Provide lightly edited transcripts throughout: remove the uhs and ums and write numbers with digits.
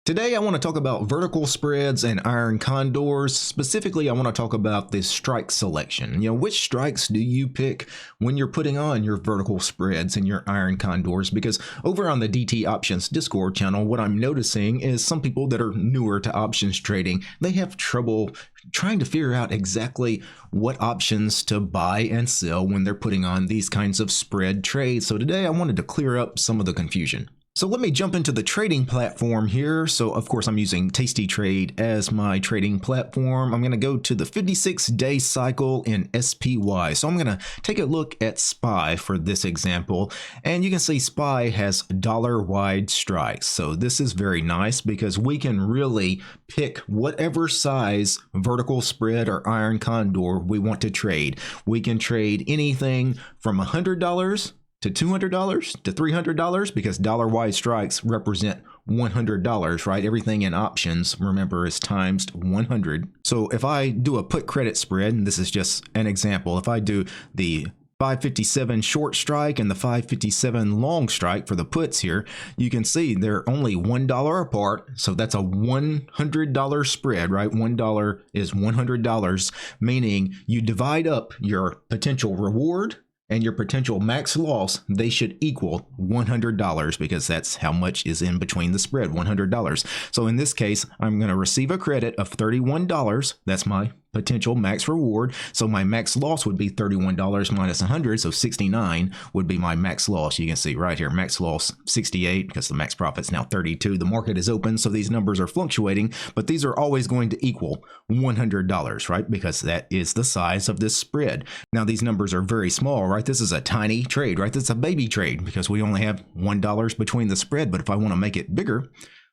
Today I want to talk about vertical spreads and iron condors. Specifically, I want to talk about the strike selection. Which strikes do you pick when you're putting on your vertical spreads and your iron condors? Because over on the DT Options Discord channel, what I'm noticing is some people that are newer to options trading, they have trouble trying to figure out exactly what options to buy and sell when they're putting on these kinds of spread trades. So today I wanted to clear up some of the confusion. So let me jump into the trading platform here. So of course I'm using TASTYTRADE as my trading platform. I'm going to go to the 56-day cycle in SPY. So I'm going to take a look at SPY for this example. And you can see SPY has dollar-wide strikes. So this is very nice because we can really pick whatever size vertical spread or iron condor we want to trade. We can trade anything from $100 to $200 to $300 because dollar-wide strikes represent $100, right? Everything in options, remember, is times 100. So if I do a put credit spread, and this is just an example, if I do the 557 short strike and the 557 long strike for the puts here, you can see they're only $1 apart. So that's a $100 spread, right? $1 is $100, meaning you divide up your potential reward and your potential max loss, they should equal $100 because that's how much is in between the spread, $100. So in this case, I'm going to receive a credit of $31. That's my potential max reward. So my max loss would be $31 minus 100. So 69 would be my max loss. You can see right here, max loss 68 because the max profit is now 32. The market is open. So these numbers are fluctuating, but these are always going to equal $100, right? Because that is the size of this spread. Now these numbers are very small, right? This is a tiny trade, right? This is a baby trade because we only have $1 between the spread. But if I want to make it bigger,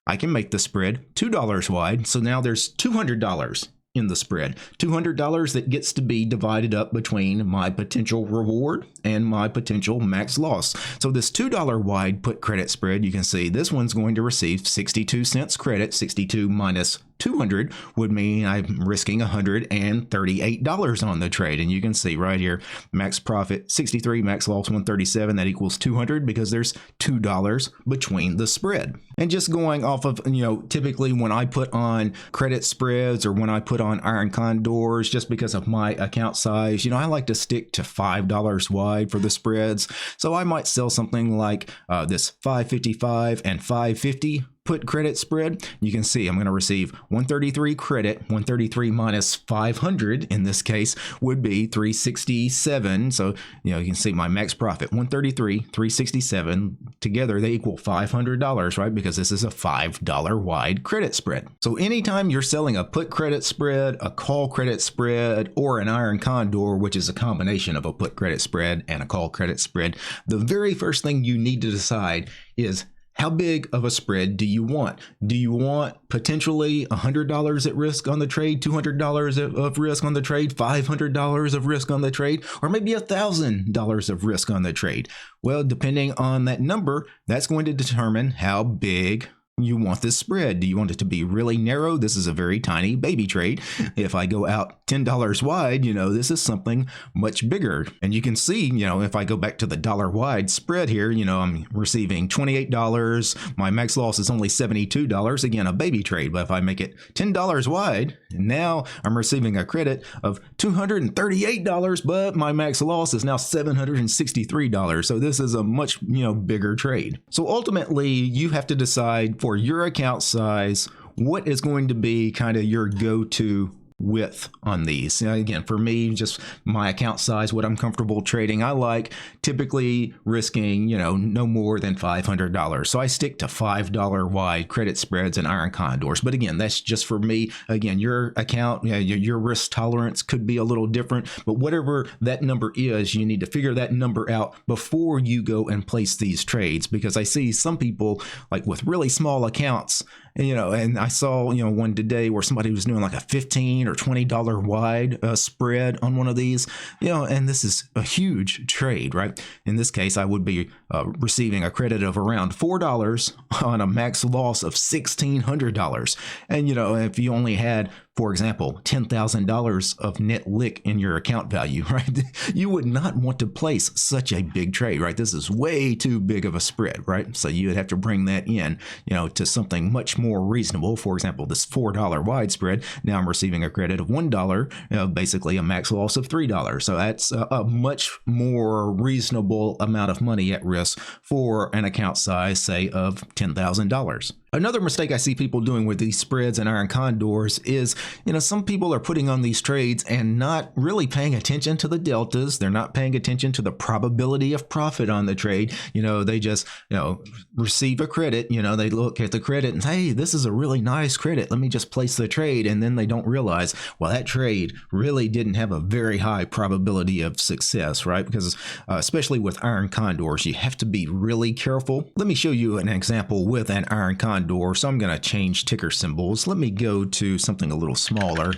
I can make the spread $2 wide. So now there's $200 in the spread, $200 that gets to be divided up between my potential reward and my potential max loss. So this $2 wide put credit spread, you can see this one's going to receive 62 cents credit. 62 minus 200 would mean I'm risking $138 on the trade. And you can see right here, max profit 63, max loss 137. That equals 200 because there's $2 between the spread. And just going off of, typically when I put on credit spreads or when I put on iron condors, just because of my account size, I like to stick to $5 wide for the spreads. So I might sell something like this 555 and 550 put credit spread. You can see I'm going to receive 133 credit. 133 minus 500 in this case would be 367. So you can see my max profit 133, 367 together they equal $500, right? Because this is a $5 wide credit spread. So anytime you're selling a put credit spread, a call credit spread, or an iron condor, which is a combination of a put credit spread and a call credit spread, the very first thing you need to decide is how big of a spread do you want? Do you want potentially $100 at risk on the trade, $200 of risk on the trade, $500 of risk on the trade, or maybe $1,000 of risk on the trade? Well, depending on that number, that's going to determine how big you want this spread. Do you want it to be really narrow? This is a very tiny baby trade. If I go out $10 wide, this is something much bigger. And you can see, if I go back to the dollar wide spread here, I'm receiving $28. My max loss is only $72. Again, a baby trade. But if I make it $10 wide, now I'm receiving a credit of $238, but my max loss is now $763. So this is a much, bigger trade. So ultimately, you have to decide for your account size, what is going to be kind of your go-to width on these. Again, for me, just my account size, what I'm comfortable trading, I like typically risking, no more than $500. So I stick to $5 wide credit spreads and iron condors. But again, that's just for me. Again, your account, your risk tolerance could be a little different, but whatever that number is, you need to figure that number out before you go and place these trades. Because I see some people like with really small accounts, and I saw, one today where somebody was doing like a $15 or $20 wide spread on one of these, and this is a huge trade, right? In this case, I would be receiving a credit of around $4 on a max loss of $1,600. And, you know, if you only had, for example, $10,000 of net lick in your account value, right? You would not want to place such a big trade, right? This is way too big of a spread, right? So you would have to bring that in, you know, to something much more reasonable. For example, this $4 wide spread. Now I'm receiving a credit of $1, you know, basically a max loss of $3. So that's a much more reasonable amount of money at risk for an account size, say, of $10,000. Another mistake I see people doing with these spreads and iron condors is, you know, some people are putting on these trades and not really paying attention to the deltas. They're not paying attention to the probability of profit on the trade. You know, they just, you know, receive a credit, you know, they look at the credit and say, hey, this is a really nice credit. Let me just place the trade. And then they don't realize, well, that trade really didn't have a very high probability of success, right? Because especially with iron condors, you have to be really careful. Let me show you an example with an iron condor. So I'm going to change ticker symbols. Let me go to something a little smaller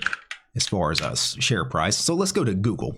as far as a share price. So let's go to Google.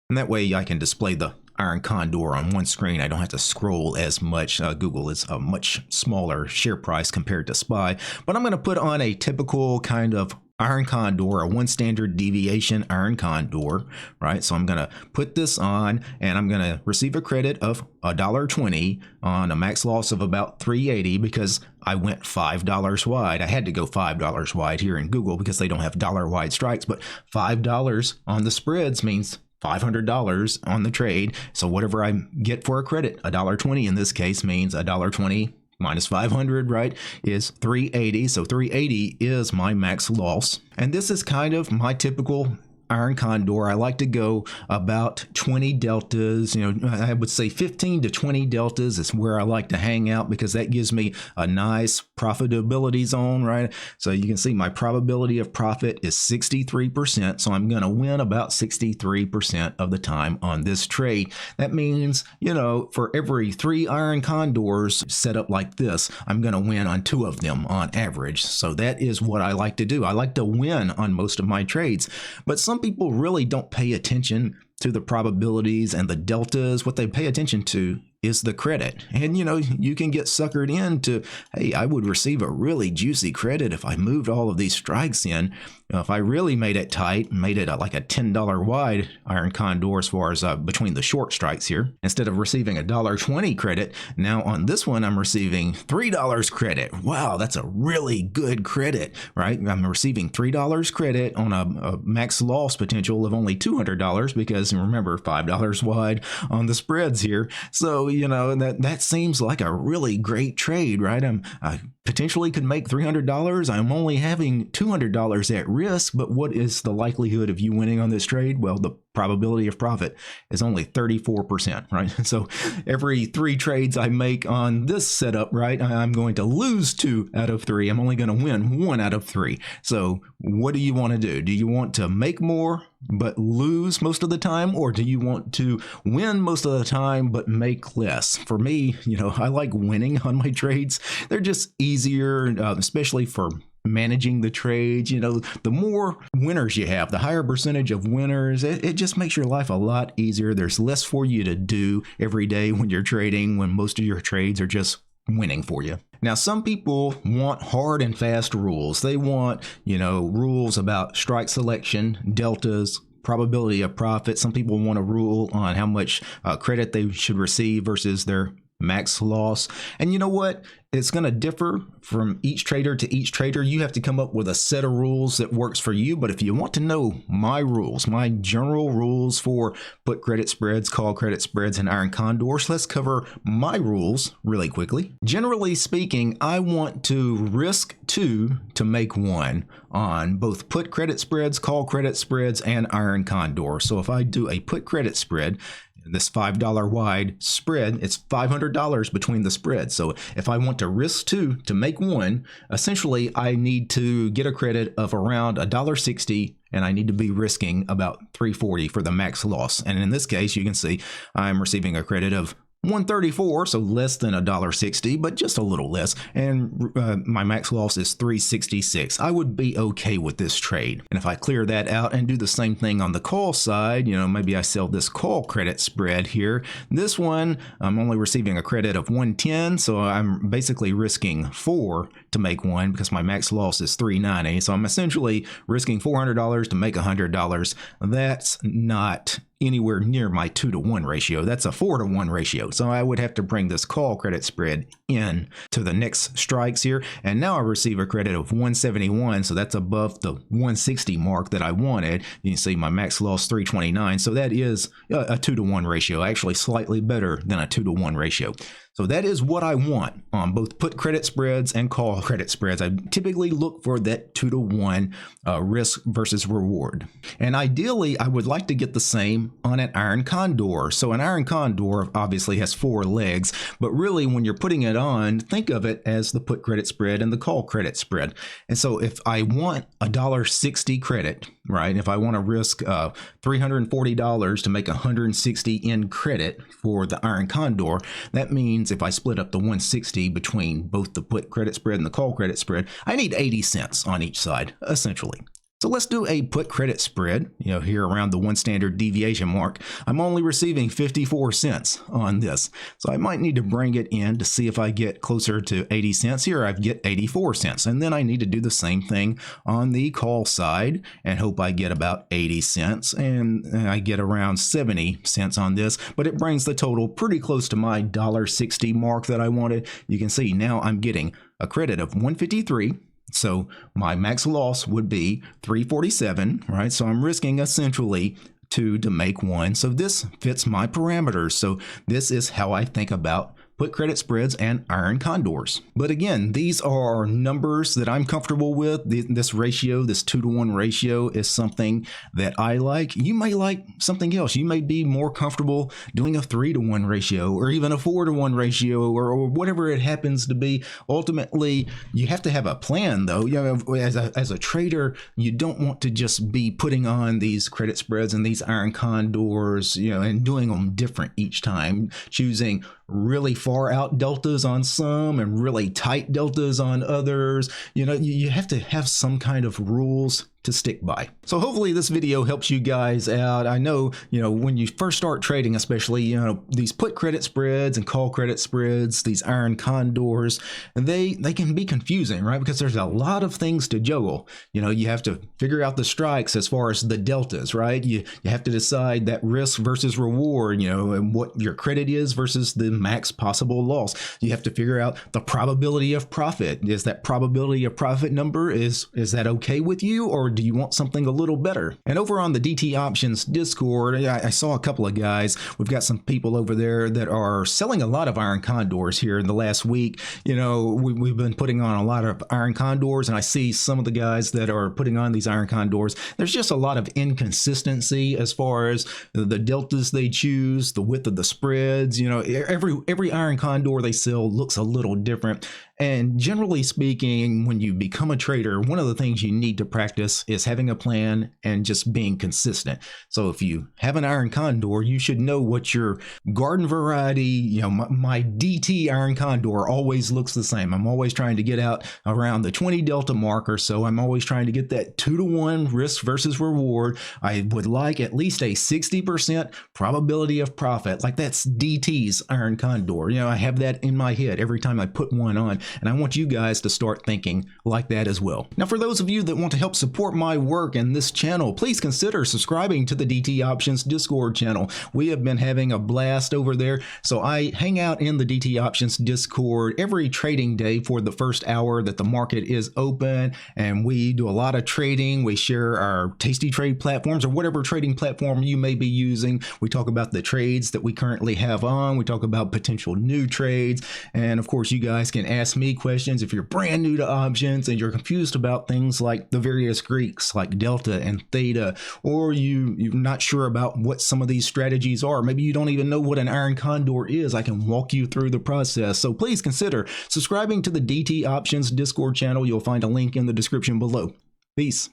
And that way I can display the iron condor on one screen. I don't have to scroll as much. Google is a much smaller share price compared to SPY. But I'm going to put on a typical kind of iron condor, a one standard deviation iron condor, right? So I'm going to put this on and I'm going to receive a credit of $1.20 on a max loss of about $3.80 because I went $5 wide. I had to go $5 wide here in Google because they don't have dollar wide strikes, but $5 on the spreads means $500 on the trade. So whatever I get for a credit, $1.20 in this case means $1.20 minus 500, right, is 380. So 380 is my max loss. And this is kind of my typical iron condor. I like to go about 20 deltas, you know, I would say 15 to 20 deltas is where I like to hang out because that gives me a nice profitability zone, right? So you can see my probability of profit is 63%. So I'm going to win about 63% of the time on this trade. That means, you know, for every 3 iron condors set up like this, I'm going to win on 2 of them on average. So that is what I like to do. I like to win on most of my trades, but some people really don't pay attention to the probabilities and the deltas. What they pay attention to is the credit. And, you know, you can get suckered into, hey, I would receive a really juicy credit if I moved all of these strikes in. You know, if I really made it tight, made it like a $10 wide iron condor as far as between the short strikes here, instead of receiving a $1.20 credit, now on this one, I'm receiving $3 credit. Wow, that's a really good credit, right? I'm receiving $3 credit on a max loss potential of only $200 because remember, $5 wide on the spreads here. So, you know, that seems like a really great trade, right? I potentially could make $300. I'm only having $200 at risk, but what is the likelihood of you winning on this trade? Well, the probability of profit is only 34%, right? So every 3 trades I make on this setup, right, I'm going to lose 2 out of 3. I'm only going to win 1 out of 3. So what do you want to do? Do you want to make more but lose most of the time, or do you want to win most of the time but make less? For me, you know, I like winning on my trades. They're just easier, especially for managing the trades. You know, the more winners you have, the higher percentage of winners, it just makes your life a lot easier. There's less for you to do every day when you're trading, when most of your trades are just winning for you. Now, some people want hard and fast rules. They want, you know, rules about strike selection, deltas, probability of profit. Some people want a rule on how much credit they should receive versus their max loss. And you know what? It's going to differ from each trader to each trader. You have to come up with a set of rules that works for you. But if you want to know my rules, my general rules for put credit spreads, call credit spreads, and iron condors, let's cover my rules really quickly. Generally speaking, I want to risk 2 to make 1 on both put credit spreads, call credit spreads, and iron condor. So if I do a put credit spread, this $5 wide spread, it's $500 between the spreads. So if I want to risk 2 to make 1, essentially I need to get a credit of around $1.60 and I need to be risking about $3.40 for the max loss. And in this case, you can see I'm receiving a credit of 134, so less than $1.60, but just a little less, and my max loss is 366. I would be okay with this trade. And if I clear that out and do the same thing on the call side, maybe I sell this call credit spread here. This one, I'm only receiving a credit of 110, so I'm basically risking 4 to make one because my max loss is 390. So I'm essentially risking $400 to make $100. That's not anywhere near my 2-to-1 ratio. That's a 4-to-1 ratio. So I would have to bring this call credit spread in to the next strikes here. And now I receive a credit of 171. So that's above the 160 mark that I wanted. You can see my max loss 329. So that is a 2-to-1 ratio, actually slightly better than a 2-to-1 ratio. So that is what I want on both put credit spreads and call credit spreads. I typically look for that 2-to-1 risk versus reward. And ideally, I would like to get the same on an iron condor. So an iron condor obviously has 4 legs, but really when you're putting it on, think of it as the put credit spread and the call credit spread. And so if I want $1.60 credit, right? If I want to risk $340 to make $160 in credit for the iron condor, that means if I split up the 160 between both the put credit spread and the call credit spread, I need 80 cents on each side, essentially. So let's do a put credit spread, here around the 1 standard deviation mark. I'm only receiving 54 cents on this. So I might need to bring it in to see if I get closer to 80 cents. Here I get 84 cents. And then I need to do the same thing on the call side and hope I get about 80 cents. And I get around 70 cents on this, but it brings the total pretty close to my $1.60 mark that I wanted. You can see now I'm getting a credit of 153. So my max loss would be 347, right? So I'm risking essentially 2 to make 1. So this fits my parameters. So this is how I think about put credit spreads and iron condors. But again, these are numbers that I'm comfortable with. This ratio, this 2-to-1 ratio is something that I like. You may like something else. You may be more comfortable doing a 3-to-1 ratio or even a 4-to-1 ratio or whatever it happens to be. Ultimately, you have to have a plan though. As a trader, you don't want to just be putting on these credit spreads and these iron condors, and doing them different each time, choosing really far out deltas on some and really tight deltas on others. You have to have some kind of rules to stick by. So hopefully this video helps you guys out. I know, when you first start trading, especially, these put credit spreads and call credit spreads, these iron condors, they can be confusing, right? Because there's a lot of things to juggle. You have to figure out the strikes as far as the deltas, right? You have to decide that risk versus reward, and what your credit is versus the max possible loss. You have to figure out the probability of profit. Is that probability of profit number, is that okay with you, or do you want something a little better? And over on the DT Options Discord, I saw a couple of guys. We've got some people over there that are selling a lot of iron condors here in the last week. We've been putting on a lot of iron condors, and I see some of the guys that are putting on these iron condors. There's just a lot of inconsistency as far as the deltas they choose, the width of the spreads. Every iron condor they sell looks a little different. And generally speaking, when you become a trader, one of the things you need to practice is having a plan and just being consistent. So if you have an iron condor, you should know what your garden variety, my DT iron condor always looks the same. I'm always trying to get out around the 20 delta mark or so. I'm always trying to get that 2-to-1 risk versus reward. I would like at least a 60% probability of profit. Like that's DT's iron condor. I have that in my head every time I put one on. And I want you guys to start thinking like that as well. Now, for those of you that want to help support my work and this channel, please consider subscribing to the DT Options Discord channel. We have been having a blast over there. So I hang out in the DT Options Discord every trading day for the first hour that the market is open. And we do a lot of trading. We share our TASTYTRADE platforms or whatever trading platform you may be using. We talk about the trades that we currently have on. We talk about potential new trades. And of course, you guys can ask me questions if you're brand new to options and you're confused about things like the various Greeks like delta and theta, or you're not sure about what some of these strategies are. Maybe you don't even know what an iron condor is. I can walk you through the process. So please consider subscribing to the DT Options Discord channel. You'll find a link in the description below. Peace.